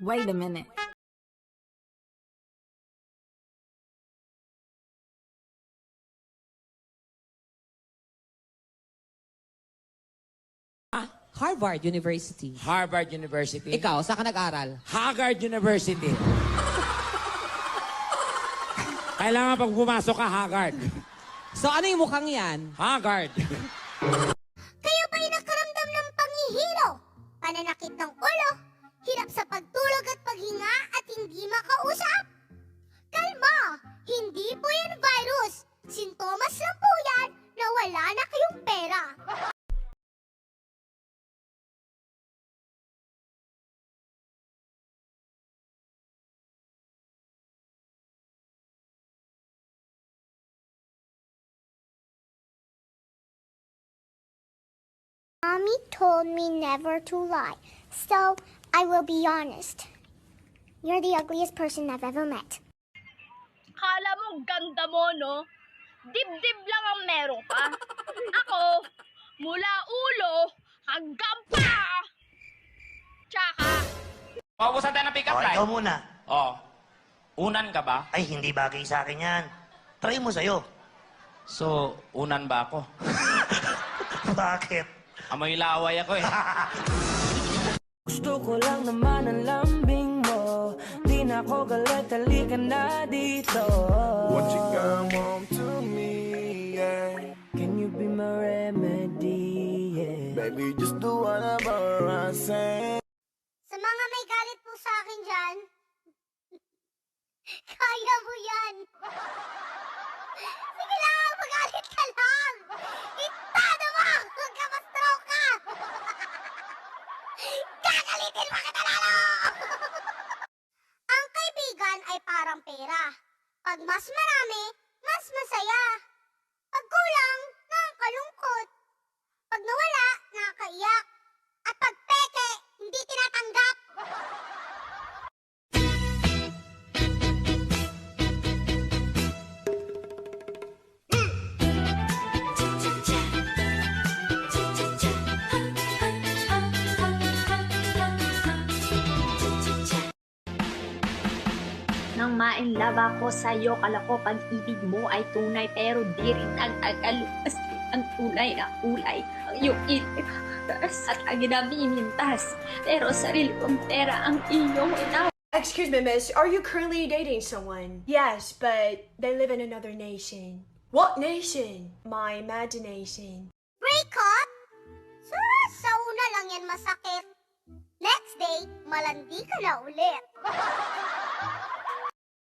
Wait a minute. Harvard University. Harvard University. Ikaw, saan ka nag-aral? Haggard University. Kailangan pag pumasok ka, Haggard. So ano yung mukhang yan? Haggard. Kayo ba'y nakaramdam ng pangihilo, pananakit ng ulo, hirap sa pagtulog at paghinga at hindi makausap? Kalma! Hindi po yan virus. Sintomas lang po yan na wala na kayong pera. Mommy told me never to lie, so I will be honest. You're the ugliest person I've ever met. Kala mo ganda mo, no? Dibdib lang ang meron ka. Ako, mula ulo hanggang pa! Tsaka, Paubusan tayo ng pick-up line. Ikaw muna. Oh. Unan ka ba? Ay, hindi bagay sa akin yan. Try mo sa'yo. So, unan ba ako? Bakit? Amoy laway ako eh. Gusto ko lang naman ang lambing mo. Di na ako galit, halika na dito. What you got want to me, yeah. Can you be my remedy, yeah. Baby, just do whatever I say. Sa mga may galit po sa akin dyan, kaya mo yan. Sige lang, magalit ka lang. Itado mo! Huwag ka ma-stroke ka! Gagalitin mo kita lalo! Ang kaibigan ay parang pera. Pag mas marami, mas masaya. Pag kulang, nakakalungkot. Pag nawala, nakakaiyak. At pag peke, hindi tinatanggap. nang ma-inlove ako sa'yo, kala ko pag-ibig mo ay tunay, pero di rin nag-agalupas ang tunay na kulay. Ang iyong initas at ang ginaminintas, pero sarili kong pera ang iyong inaw. Excuse me, miss. Are you currently dating someone? Yes, but they live in another nation. What nation? My imagination. Break up? Sa una lang yan masakit. Next day, malandi ka na ulit.